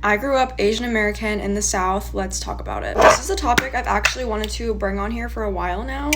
I grew up Asian American in the South. Let's talk about it. This is a topic I've actually wanted to bring on here for a while now.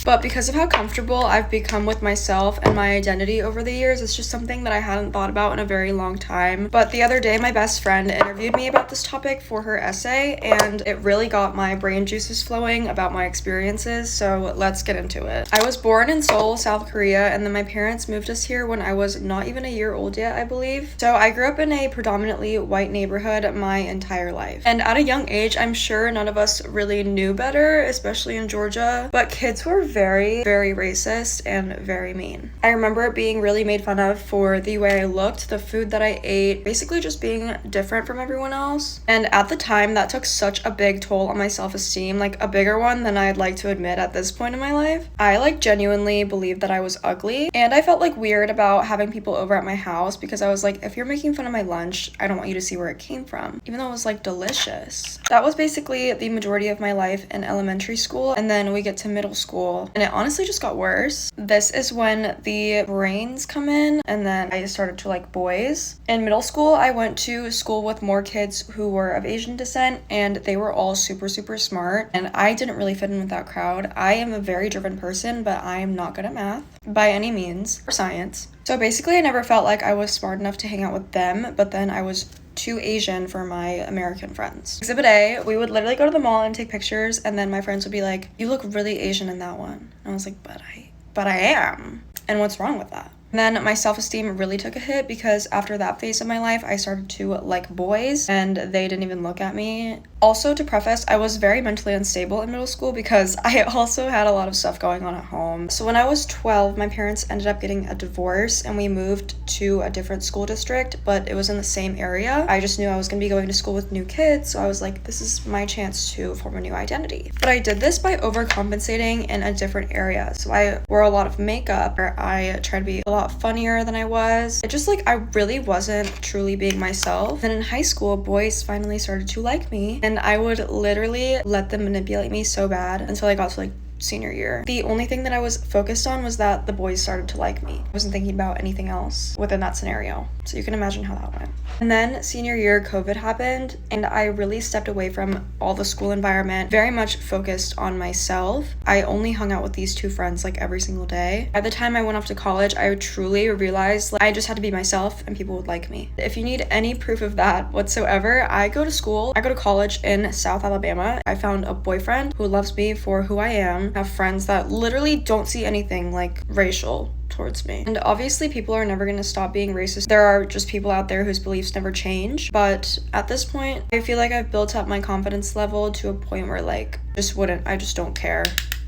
But because of how comfortable I've become with myself and my identity over the years, it's just something that I hadn't thought about in a very long time. But the other day, my best friend interviewed me about this topic for her essay, and it really got my brain juices flowing about my experiences, so let's get into it. I was born in Seoul, South Korea, and then my parents moved us here when I was not even a year old yet, I believe. So I grew up in a predominantly white neighborhood my entire life. And at a young age, I'm sure none of us really knew better, especially in Georgia, but kids were very, very racist and very mean. I remember being really made fun of for the way I looked, the food that I ate, basically just being different from everyone else. And at the time, that took such a big toll on my self-esteem, like a bigger one than I'd like to admit at this point in my life. I genuinely believed that I was ugly, and I felt weird about having people over at my house because I was like, if you're making fun of my lunch, I don't want you to see where it came from, even though it was delicious. That was basically the majority of my life in elementary school, and then we get to middle school and it honestly just got worse. This is when the brains come in, and then I started to like boys. In middle school, I went to school with more kids who were of Asian descent, and they were all super, super smart, and I didn't really fit in with that crowd. I am a very driven person, but I am not good at math by any means, or science. So basically, I never felt like I was smart enough to hang out with them, but then I was too Asian for my American friends. Exhibit A, we would literally go to the mall and take pictures, and then my friends would be like, you look really Asian in that one. And I was like, but I am. And what's wrong with that? And then my self-esteem really took a hit because after that phase of my life, I started to like boys and they didn't even look at me. Also, to preface, I was very mentally unstable in middle school because I also had a lot of stuff going on at home. So when I was 12, my parents ended up getting a divorce and we moved to a different school district, but it was in the same area. I just knew I was going to be going to school with new kids, so I was like, this is my chance to form a new identity. But I did this by overcompensating in a different area. So I wore a lot of makeup, or I tried to be a lot funnier than I was. It just I really wasn't truly being myself. Then in high school, boys finally started to like me, and I would literally let them manipulate me so bad until I got to senior year. The only thing that I was focused on was that the boys started to like me. I wasn't thinking about anything else within that scenario. So you can imagine how that went. And then senior year, COVID happened, and I really stepped away from all the school environment, very much focused on myself. I only hung out with these two friends every single day. By the time I went off to college, I truly realized I just had to be myself and people would like me. If you need any proof of that whatsoever, I go to college in South Alabama. I found a boyfriend who loves me for who I am. Have friends that literally don't see anything racial towards me. And obviously people are never going to stop being racist. There are just people out there whose beliefs never change. But at this point, I feel I've built up my confidence level to a point where I just don't care.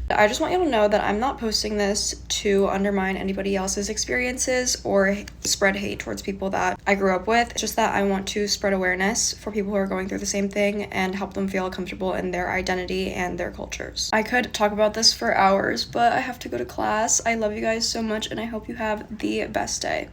I just want you to know that I'm not posting this to undermine anybody else's experiences or spread hate towards people that I grew up with. It's just that I want to spread awareness for people who are going through the same thing and help them feel comfortable in their identity and their cultures. I could talk about this for hours, but I have to go to class. I love you guys so much, and I hope you have the best day.